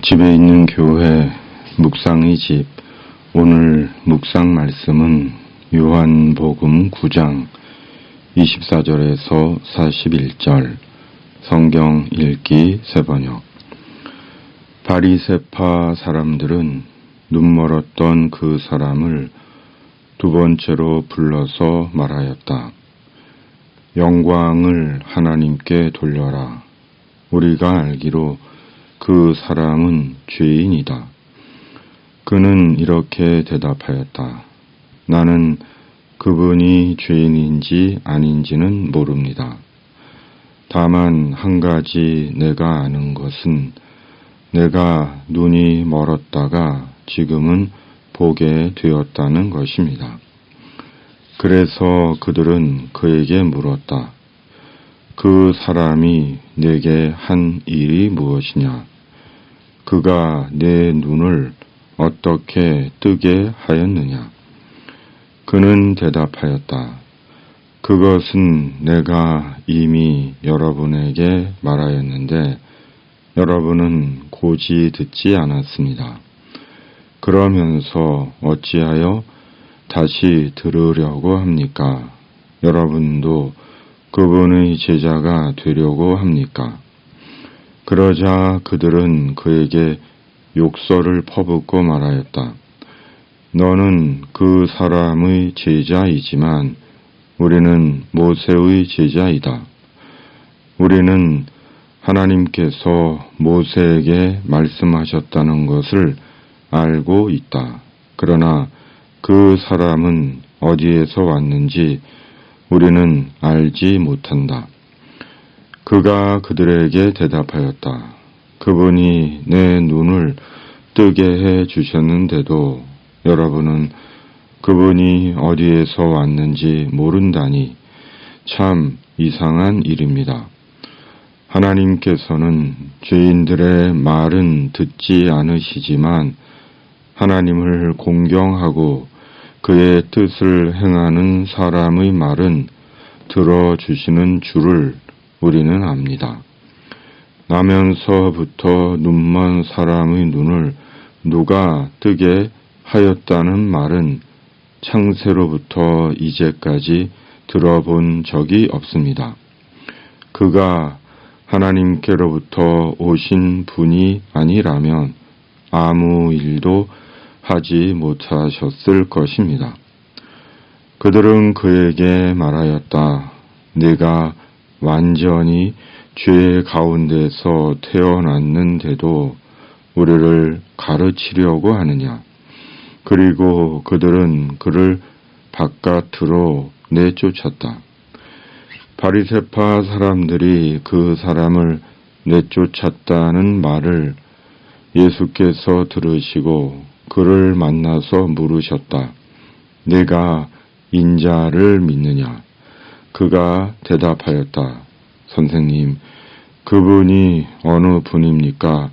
집에 있는 교회 묵상의 집. 오늘 묵상 말씀은 요한복음 9장 24절에서 41절. 성경 읽기 새번역. 바리새파 사람들은 눈멀었던 그 사람을 두 번째로 불러서 말하였다. 영광을 하나님께 돌려라. 우리가 알기로 그 사람은 죄인이다. 그는 이렇게 대답하였다. 나는 그분이 죄인인지 아닌지는 모릅니다. 다만 한 가지 내가 아는 것은 내가 눈이 멀었다가 지금은 보게 되었다는 것입니다. 그래서 그들은 그에게 물었다. 그 사람이 내게 한 일이 무엇이냐? 그가 내 눈을 어떻게 뜨게 하였느냐? 그는 대답하였다. 그것은 내가 이미 여러분에게 말하였는데 여러분은 고지 듣지 않았습니다. 그러면서 어찌하여 다시 들으려고 합니까? 여러분도 그분의 제자가 되려고 합니까? 그러자 그들은 그에게 욕설을 퍼붓고 말하였다. 너는 그 사람의 제자이지만 우리는 모세의 제자이다. 우리는 하나님께서 모세에게 말씀하셨다는 것을 알고 있다. 그러나 그 사람은 어디에서 왔는지 우리는 알지 못한다. 그가 그들에게 대답하였다. 그분이 내 눈을 뜨게 해 주셨는데도 여러분은 그분이 어디에서 왔는지 모른다니 참 이상한 일입니다. 하나님께서는 죄인들의 말은 듣지 않으시지만 하나님을 공경하고 그의 뜻을 행하는 사람의 말은 들어주시는 줄을 우리는 압니다. 나면서부터 눈먼 사람의 눈을 누가 뜨게 하였다는 말은 창세로부터 이제까지 들어본 적이 없습니다. 그가 하나님께로부터 오신 분이 아니라면 아무 일도 하지 못하셨을 것입니다. 그들은 그에게 말하였다. 네가 완전히 죄 가운데서 태어났는데도 우리를 가르치려고 하느냐? 그리고 그들은 그를 바깥으로 내쫓았다. 바리새파 사람들이 그 사람을 내쫓았다는 말을 예수께서 들으시고 그를 만나서 물으셨다. 내가 인자를 믿느냐? 그가 대답하였다. 선생님, 그분이 어느 분입니까?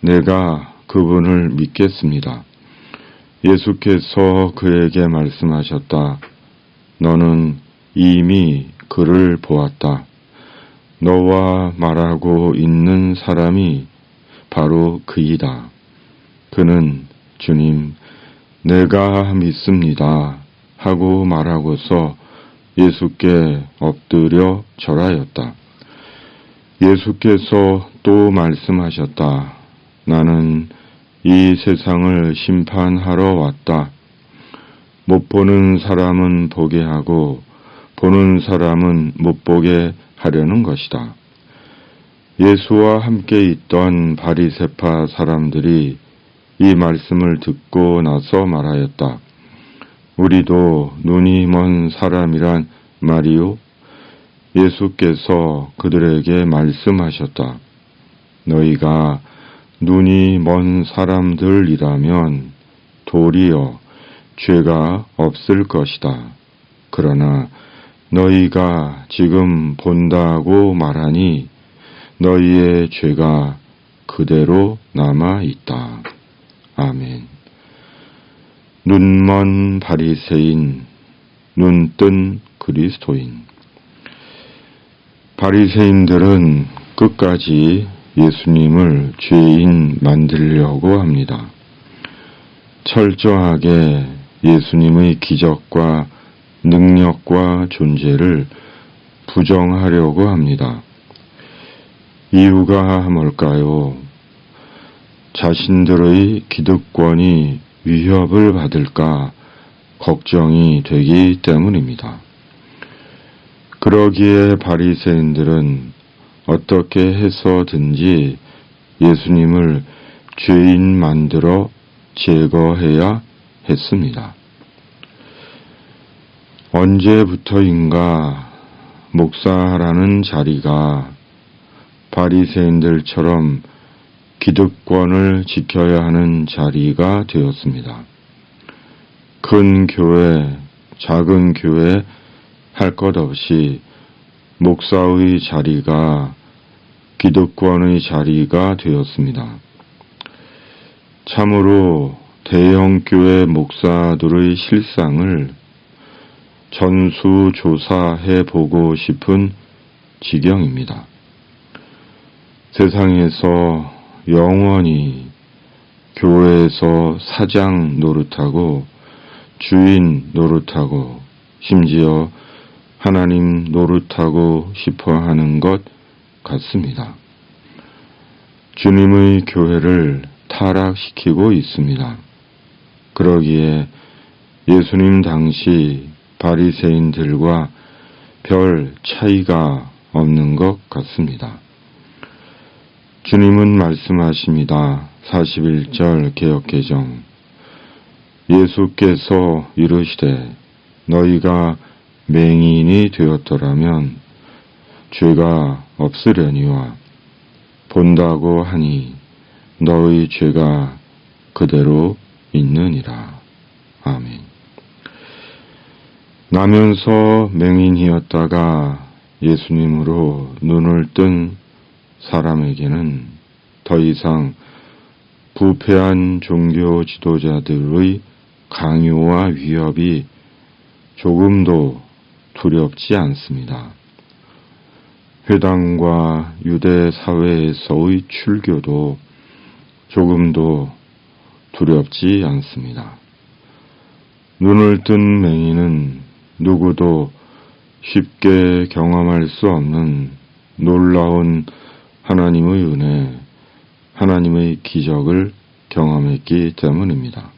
내가 그분을 믿겠습니다. 예수께서 그에게 말씀하셨다. 너는 이미 그를 보았다. 너와 말하고 있는 사람이 바로 그이다. 그는 주님, 내가 믿습니다 하고 말하고서 예수께 엎드려 절하였다. 예수께서 또 말씀하셨다. 나는 이 세상을 심판하러 왔다. 못 보는 사람은 보게 하고 보는 사람은 못 보게 하려는 것이다. 예수와 함께 있던 바리새파 사람들이 이 말씀을 듣고 나서 말하였다. 우리도 눈이 먼 사람이란 말이요? 예수께서 그들에게 말씀하셨다. 너희가 눈이 먼 사람들이라면 도리어 죄가 없을 것이다. 그러나 너희가 지금 본다고 말하니 너희의 죄가 그대로 남아 있다. 아멘. 눈먼 바리새인, 눈뜬 그리스도인. 바리새인들은 끝까지 예수님을 죄인 만들려고 합니다. 철저하게 예수님의 기적과 능력과 존재를 부정하려고 합니다. 이유가 뭘까요? 자신들의 기득권이 위협을 받을까 걱정이 되기 때문입니다. 그러기에 바리새인들은 어떻게 해서든지 예수님을 죄인 만들어 제거해야 했습니다. 언제부터인가 목사라는 자리가 바리새인들처럼 기득권을 지켜야 하는 자리가 되었습니다. 큰 교회, 작은 교회 할 것 없이 목사의 자리가 기득권의 자리가 되었습니다. 참으로 대형교회 목사들의 실상을 전수조사해 보고 싶은 지경입니다. 세상에서 영원히 교회에서 사장 노릇하고 주인 노릇하고 심지어 하나님 노릇하고 싶어 하는 것 같습니다. 주님의 교회를 타락시키고 있습니다. 그러기에 예수님 당시 바리새인들과 별 차이가 없는 것 같습니다. 주님은 말씀하십니다. 41절 개역개정 예수께서 이르시되 너희가 맹인이 되었더라면 죄가 없으려니와 본다고 하니 너희 죄가 그대로 있느니라. 아멘. 나면서 맹인이었다가 예수님으로 눈을 뜬 사람에게는 더 이상 부패한 종교 지도자들의 강요와 위협이 조금도 두렵지 않습니다. 회당과 유대 사회에서의 출교도 조금도 두렵지 않습니다. 눈을 뜬 맹인은 누구도 쉽게 경험할 수 없는 놀라운 하나님의 은혜, 하나님의 기적을 경험했기 때문입니다.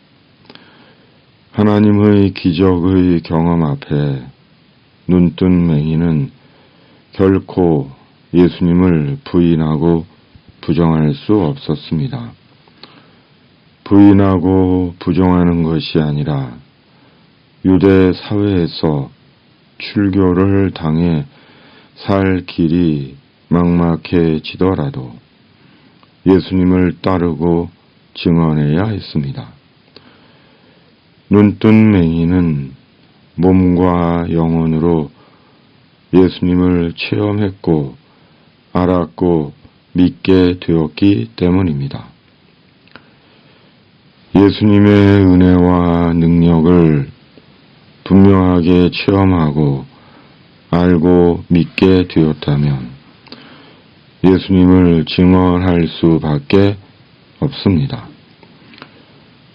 하나님의 기적의 경험 앞에 눈뜬 맹인은 결코 예수님을 부인하고 부정할 수 없었습니다. 부인하고 부정하는 것이 아니라 유대 사회에서 출교를 당해 살 길이 막막해지더라도 예수님을 따르고 증언해야 했습니다. 눈뜬 맹인은 몸과 영혼으로 예수님을 체험했고 알았고 믿게 되었기 때문입니다. 예수님의 은혜와 능력을 분명하게 체험하고 알고 믿게 되었다면 예수님을 증언할 수밖에 없습니다.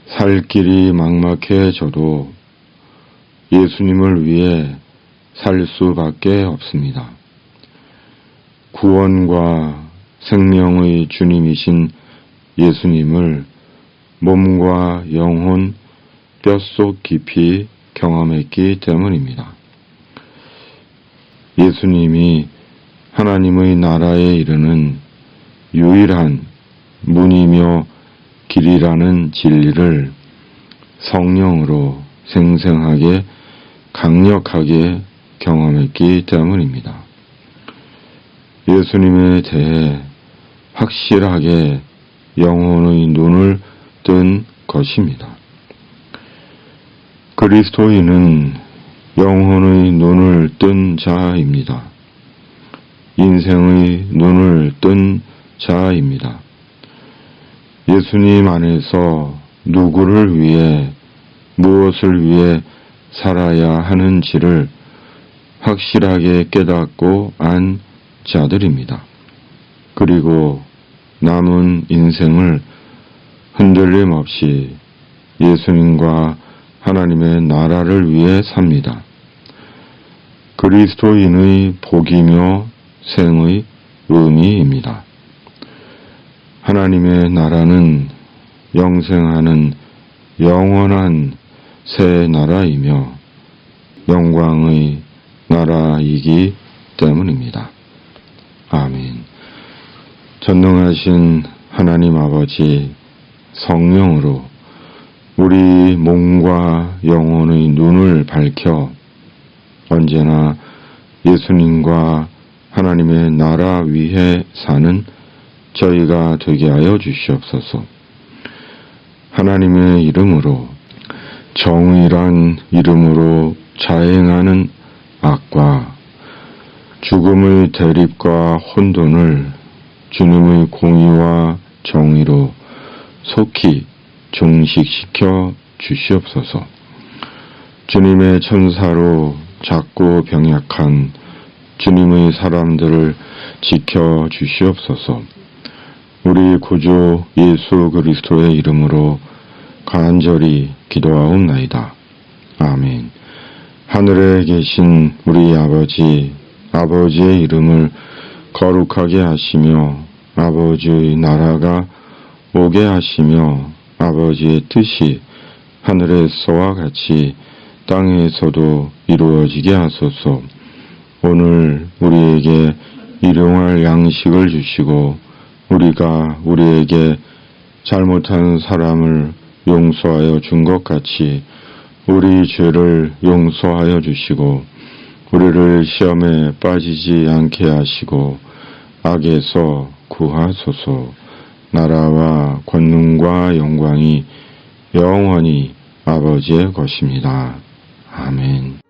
살 길이 막막해져도 예수님을 위해 살 수밖에 없습니다. 구원과 생명의 주님이신 예수님을 몸과 영혼, 뼛속 깊이 경험했기 때문입니다. 예수님이 하나님의 나라에 이르는 유일한 문이며 길이라는 진리를 성령으로 생생하게 강력하게 경험했기 때문입니다. 예수님에 대해 확실하게 영혼의 눈을 뜬 것입니다. 그리스도인은 영혼의 눈을 뜬 자입니다. 인생의 눈을 뜬 자입니다. 예수님 안에서 누구를 위해 무엇을 위해 살아야 하는지를 확실하게 깨닫고 안 자들입니다. 그리고 남은 인생을 흔들림 없이 예수님과 하나님의 나라를 위해 삽니다. 그리스도인의 복이며 생의 의미입니다. 하나님의 나라는 영생하는 영원한 새 나라이며 영광의 나라이기 때문입니다. 아멘. 전능하신 하나님 아버지 성령으로 우리 몸과 영혼의 눈을 밝혀 언제나 예수님과 하나님의 나라 위에 사는 저희가 되게 하여 주시옵소서. 하나님의 이름으로 정의란 이름으로 자행하는 악과 죽음의 대립과 혼돈을 주님의 공의와 정의로 속히 종식시켜 주시옵소서. 주님의 천사로 작고 병약한 주님의 사람들을 지켜 주시옵소서. 우리 구주 예수 그리스도의 이름으로 간절히 기도하옵나이다. 아멘. 하늘에 계신 우리 아버지, 아버지의 이름을 거룩하게 하시며 아버지의 나라가 오게 하시며 아버지의 뜻이 하늘에서와 같이 땅에서도 이루어지게 하소서. 오늘 우리에게 일용할 양식을 주시고 우리가 우리에게 잘못한 사람을 용서하여 준 것 같이 우리 죄를 용서하여 주시고 우리를 시험에 빠지지 않게 하시고 악에서 구하소서. 나라와 권능과 영광이 영원히 아버지의 것입니다. 아멘.